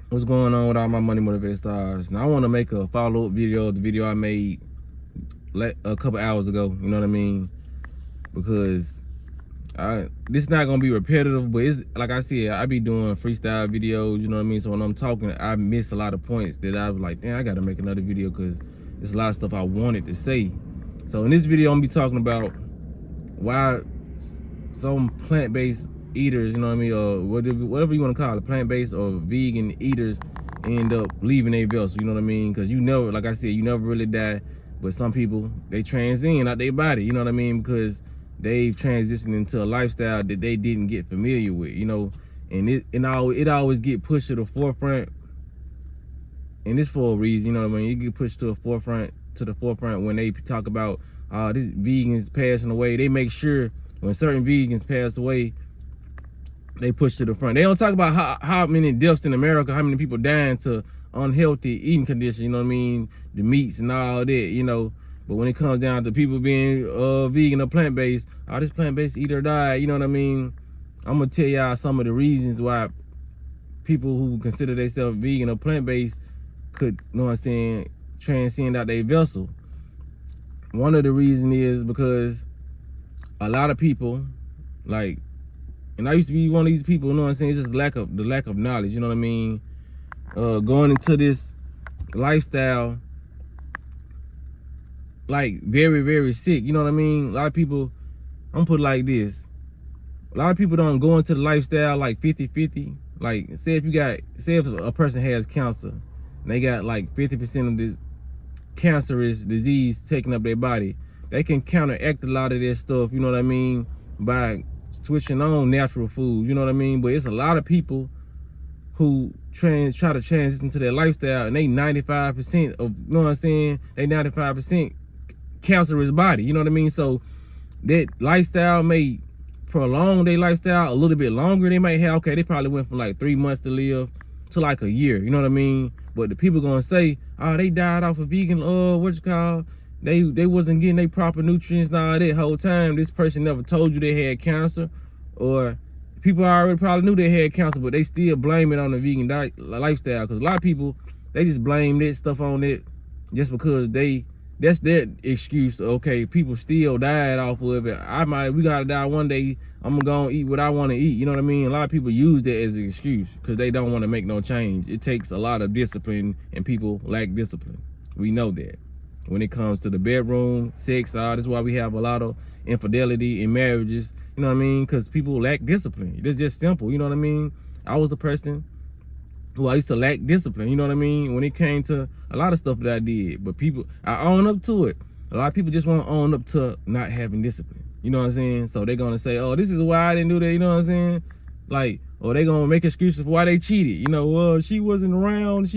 What's going on with all my money motivated stars? Now I want to make a follow-up video of the video I made a couple hours ago. You know what I mean? Because this is not gonna be repetitive, but it's like I said, I be doing freestyle videos. You know what I mean? So when I'm talking, I miss a lot of points that I was like, damn, I gotta make another video because there's a lot of stuff I wanted to say. So in this video, I'm gonna be talking about why some plant-based eaters, you know what I mean, or whatever you want to call it, plant-based or vegan eaters, end up leaving their vessel. You know what I mean? Because you never, like I said, you never really die. But some people, they transcend out their body. You know what I mean? Because they've transitioned into a lifestyle that they didn't get familiar with. You know, and it always get pushed to the forefront. And it's for a reason. You know what I mean? You get pushed to the forefront when they talk about this vegans passing away. They make sure when certain vegans pass away, they push to the front. They don't talk about how many deaths in America, how many people dying to unhealthy eating conditions, you know what I mean? The meats and all that, you know. But when it comes down to people being vegan or plant-based, this plant-based eat or die, you know what I mean? I'm gonna tell y'all some of the reasons why people who consider themselves vegan or plant-based could, you know what I'm saying, transcend out their vessel. One of the reasons is because a lot of people, like, and I used to be one of these people, you know what I'm saying? It's just the lack of knowledge, you know what I mean? Going into this lifestyle, like very, very sick, you know what I mean? A lot of people, I'm gonna put it like this. A lot of people don't go into the lifestyle like 50-50. Like, say if a person has cancer, and they got like 50% of this cancerous disease taking up their body, they can counteract a lot of this stuff, you know what I mean, by switching on natural foods, you know what I mean? But it's a lot of people who try to transition to their lifestyle, and they 95% of, you know what I'm saying, they 95% cancerous body, you know what I mean? So that lifestyle may prolong their lifestyle a little bit longer. They might have, okay, they probably went from like 3 months to live to like a year, you know what I mean? But the people gonna say, oh, they died off of vegan, they wasn't getting their proper nutrients and all that whole time. This person never told you they had cancer, or people already probably knew they had cancer, but they still blame it on the vegan lifestyle. Because a lot of people, they just blame that stuff on it just because that's their excuse. Okay, people still died off of it. We gotta die one day. I'm gonna eat what I want to eat. You know what I mean? A lot of people use that as an excuse because they don't want to make no change. It takes a lot of discipline, and people lack discipline. We know that. When it comes to the bedroom, sex, that's why we have a lot of infidelity in marriages. You know what I mean? Because people lack discipline. It's just simple. You know what I mean? I was a person who I used to lack discipline. You know what I mean? When it came to a lot of stuff that I did. But I own up to it. A lot of people just want to own up to not having discipline. You know what I'm saying? So they're going to say, oh, this is why I didn't do that. You know what I'm saying? Like, or they're going to make excuses for why they cheated. You know, well, she wasn't around.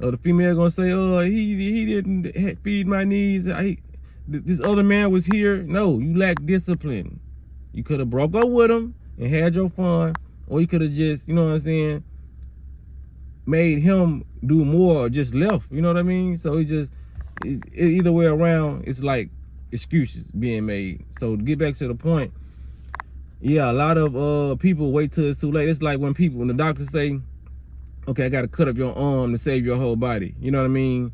Or the female going to say, oh, he didn't feed my needs. This other man was here. No, you lack discipline. You could have broke up with him and had your fun. Or you could have just, you know what I'm saying, made him do more or just left. You know what I mean? So either way around, it's like excuses being made. So to get back to the point, yeah, a lot of people wait till it's too late. It's like when the doctors say, okay, I gotta cut up your arm to save your whole body. You know what I mean?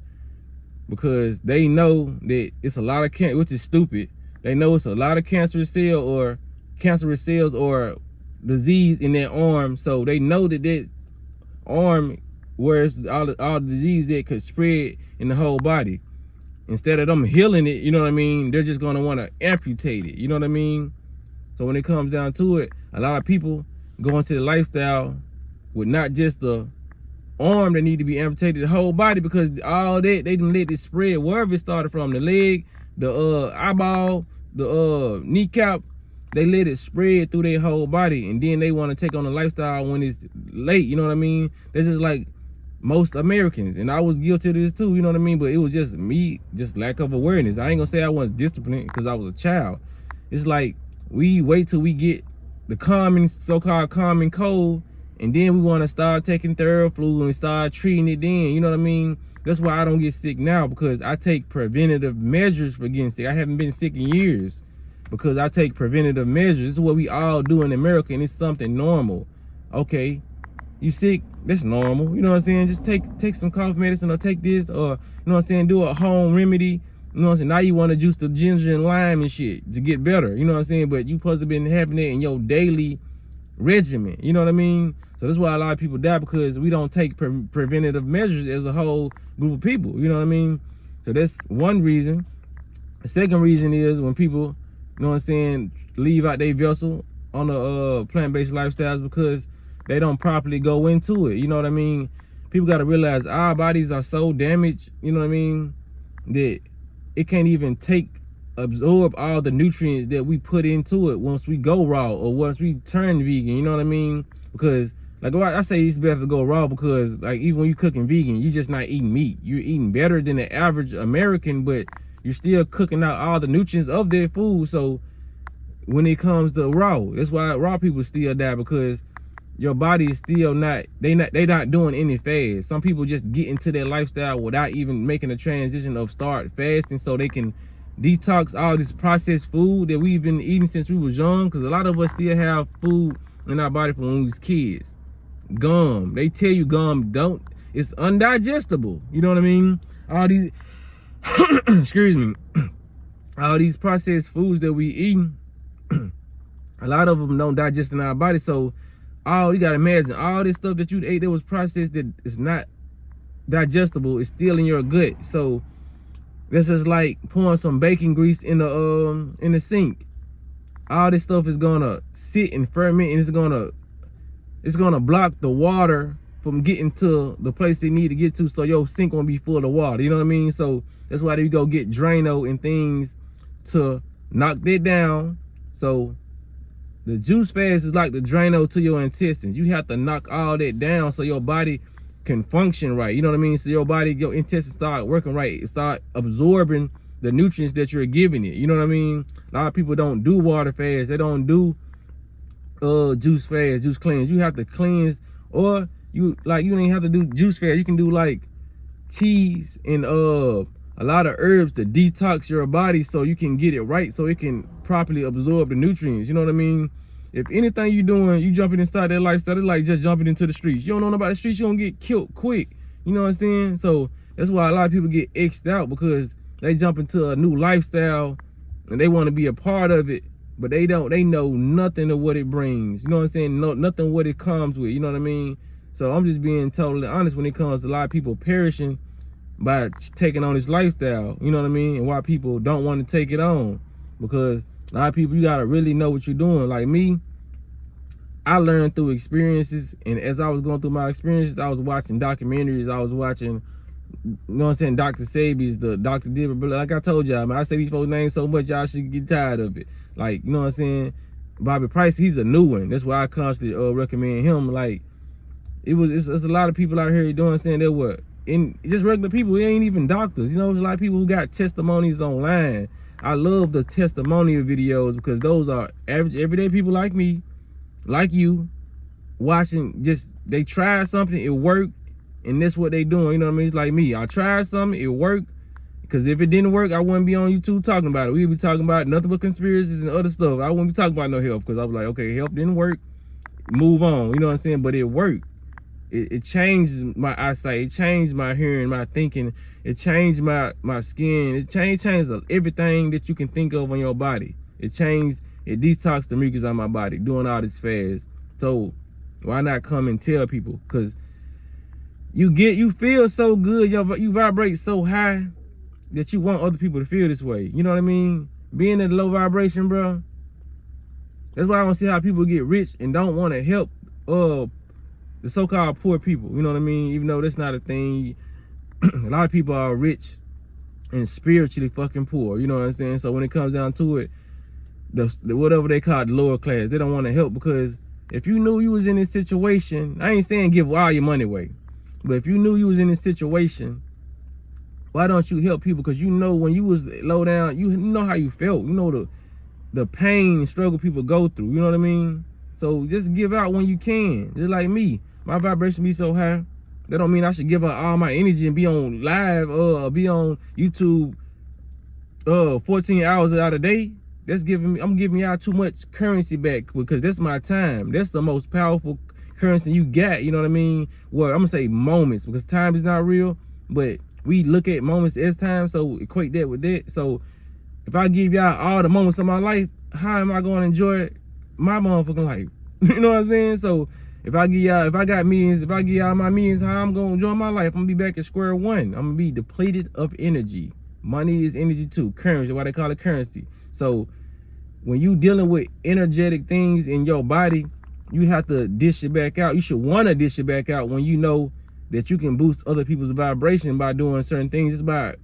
Because they know that it's a lot of cancer, which is stupid. They know it's a lot of cancerous cells or disease in their arm. So they know that arm where it's all the disease that could spread in the whole body. Instead of them healing it, you know what I mean, they're just gonna want to amputate it. You know what I mean? So when it comes down to it, a lot of people go into the lifestyle with not just the arm that need to be amputated, the whole body, because all that they didn't let it spread wherever it started from, the leg, the eyeball, the kneecap. They let it spread through their whole body, and then they want to take on a lifestyle when it's late. You know what I mean? That's just like most Americans, and I was guilty of this too. You know what I mean? But it was just me, just lack of awareness. I ain't gonna say I wasn't disciplined because I was a child. It's like we wait till we get the so-called common cold, and then we want to start taking Theraflu and start treating it then. You know what I mean? That's why I don't get sick now, because I take preventative measures for getting sick. I haven't been sick in years because I take preventative measures. This is what we all do in America, and it's something normal. Okay, you sick, that's normal. You know what I'm saying? Just take some cough medicine or take this, or you know what I'm saying, do a home remedy. You know what I'm saying? Now you want to juice the ginger and lime and shit to get better. You know what I'm saying? But you supposed to been having it in your daily regimen. You know what I mean? So that's why a lot of people die, because we don't take preventative measures as a whole group of people. You know what I mean? So that's one reason. The second reason is when people, you know what I'm saying, leave out their vessel on the plant-based lifestyles, because they don't properly go into it. You know what I mean? People got to realize our bodies are so damaged, you know what I mean, that it can't even absorb all the nutrients that we put into it once we go raw or once we turn vegan. You know what I mean? Because like I say, it's better to go raw, because like even when you cooking vegan, you're just not eating meat. You're eating better than the average American, but you're still cooking out all the nutrients of their food. So when it comes to raw, that's why raw people still die, because your body is still not, they not doing any fast. Some people just get into their lifestyle without even making a transition of start fasting, so they can detox all this processed food that we've been eating since we was young. Because a lot of us still have food in our body from when we was kids. Gum, they tell you gum it's undigestible. You know what I mean? All these excuse me, all these processed foods that we eat, a lot of them don't digest in our body. So you gotta imagine, all this stuff that you ate that was processed that is not digestible is still in your gut. So that's just like pouring some bacon grease in the sink. All this stuff is gonna sit and ferment, and it's gonna block the water from getting to the place they need to get to, so your sink won't be full of water. You know what I mean? So that's why they go get Drano and things to knock that down. So the juice fast is like the Drano to your intestines. You have to knock all that down so your body can function right. You know what I mean? So your intestines start working right. Start absorbing the nutrients that you're giving it. You know what I mean? A lot of people don't do water fast. They don't do juice fast, juice cleanse. You have to cleanse, or you don't even have to do juice fast. You can do like teas and a lot of herbs to detox your body, so you can get it right, so it can properly absorb the nutrients. You know what I mean? If anything you're doing, you jumping inside that lifestyle, it's like just jumping into the streets. You don't know about the streets, you're gonna get killed quick. You know what I'm saying? So that's why a lot of people get X'd out, because they jump into a new lifestyle and they want to be a part of it, but they know nothing of what it brings. You know what I'm saying? Nothing what it comes with. You know what I mean? So I'm just being totally honest when it comes to a lot of people perishing by taking on this lifestyle. You know what I mean? And why people don't want to take it on, because a lot of people, you gotta really know what you're doing. Like me, I learned through experiences, and as I was going through my experiences, I was watching documentaries. I was watching, you know what I'm saying, Dr. Sabi's, the Dr. Dibber. But like I told y'all, man, I say these folks' names so much, y'all should get tired of it. Like, you know what I'm saying, Bobby Price, he's a new one. That's why I constantly recommend him. Like, it's a lot of people out here doing, saying that what, and just regular people, it ain't even doctors. You know, there's a lot of people who got testimonies online. I love the testimonial videos, because those are average, everyday people like me, like you, watching, just, they tried something, it worked, and that's what they doing. You know what I mean? It's like me, I tried something, it worked, because if it didn't work, I wouldn't be on YouTube talking about it. We'd be talking about nothing but conspiracies and other stuff. I wouldn't be talking about no health, because I was like, okay, health didn't work, move on. You know what I'm saying? But it worked. It changed my eyesight, it changed my hearing, my thinking, it changed my skin, it changed everything that you can think of on your body. It detoxed the mucus on my body, doing all this fast. So why not come and tell people? Because you feel so good, you vibrate so high that you want other people to feel this way. You know what I mean? Being in low vibration, bro. That's why I don't see how people get rich and don't want to help the so-called poor people. You know what I mean? Even though that's not a thing. A lot of people are rich and spiritually fucking poor. You know what I'm saying? So when it comes down to it, the whatever they call the lower class, they don't want to help, because if you knew you was in this situation, I ain't saying give all your money away, but if you knew you was in this situation, why don't you help people? Because you know when you was low down, you know how you felt. You know the pain and struggle people go through. You know what I mean? So just give out when you can. Just like me, my vibration be so high, that don't mean I should give out all my energy and be on live be on YouTube 14 hours out of the day. I'm giving y'all too much currency back, because that's my time. That's the most powerful currency you got, you know what I mean? Well, I'm gonna say moments, because time is not real, but we look at moments as time, so equate that with that. So if I give y'all all the moments of my life, how am I gonna enjoy my motherfucking life? You know what I'm saying? So if I got millions, if I give y'all my millions, how I'm gonna enjoy my life? I'm gonna be back at square one. I'm gonna be depleted of energy. Money is energy too, currency, why they call it currency. So when you dealing with energetic things in your body, you have to dish it back out. You should want to dish it back out when you know that you can boost other people's vibration by doing certain things. It's by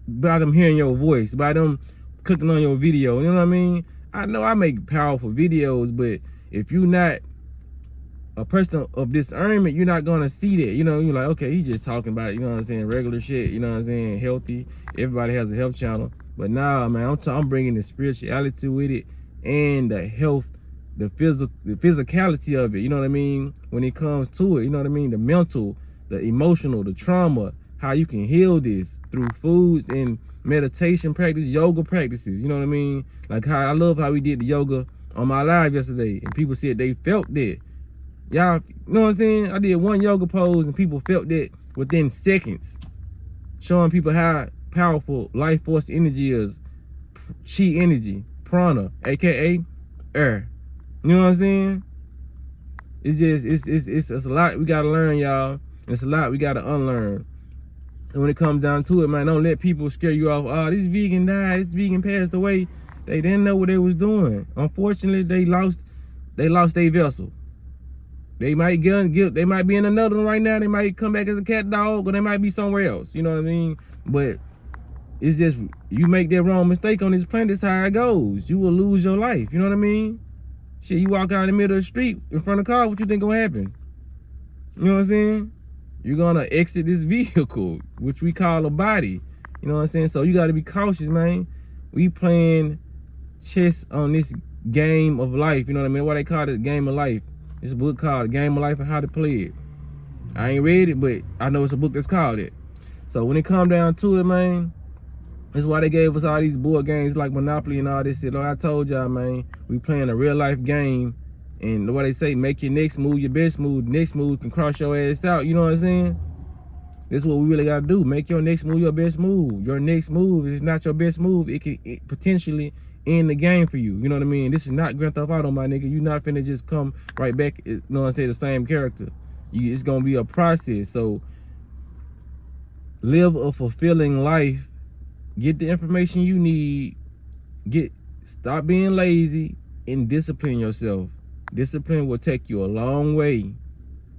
them hearing your voice, by them clicking on your video. You know what I mean? I know I make powerful videos, but if you're not a person of discernment, you're not gonna see that. You know, you're like, okay, he's just talking about, you know what I'm saying, regular shit. You know what I'm saying, healthy. Everybody has a health channel, but nah, man, I'm bringing the spirituality with it and the health, the physicality of it. You know what I mean? When it comes to it, you know what I mean? The mental, the emotional, the trauma, how you can heal this through foods and meditation practice, yoga practices. You know what I mean? Like how I love how we did the yoga on my live yesterday, and people said they felt that. Y'all, you know what I'm saying? I did one yoga pose and people felt that within seconds. Showing people how powerful life force energy is. Chi energy, prana, aka air. You know what I'm saying? It's just, it's a lot we gotta learn, y'all. It's a lot we gotta unlearn. And when it comes down to it, man, don't let people scare you off. Oh, this vegan died, this vegan passed away. They didn't know what they was doing. Unfortunately, they lost their vessel. They might they might be in another one right now. They might come back as a cat dog, or they might be somewhere else. You know what I mean? But it's just, you make that wrong mistake on this planet, that's how it goes. You will lose your life. You know what I mean? Shit, you walk out in the middle of the street in front of a car, what you think gonna happen? You know what I'm saying? You're gonna exit this vehicle, which we call a body. You know what I'm saying? So you gotta be cautious, man. We playing chess on this game of life. You know what I mean? Why they call it game of life? It's a book called Game of Life and How to Play It. I ain't read it, but I know it's a book that's called it. So when it come down to it, man, that's why they gave us all these board games like Monopoly and all this shit. Like I told y'all, man, we playing a real life game. And what they say, make your next move your best move. The next move can cross your ass out. You know what I'm saying? That's what we really got to do. Make your next move your best move. Your next move is not your best move. It can potentially end the game for you. You know what I mean? This is not Grand Theft Auto, my nigga. You not finna just come right back, you know what I'm saying, the same character. It's gonna be a process. So live a fulfilling life. Get the information you need. Stop being lazy and discipline yourself. Discipline will take you a long way.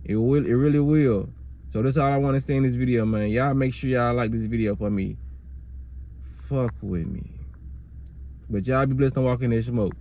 It really will. So that's all I want to say in this video, man. Y'all make sure y'all like this video for me. Fuck with me. But y'all be blessed on walking that smoke.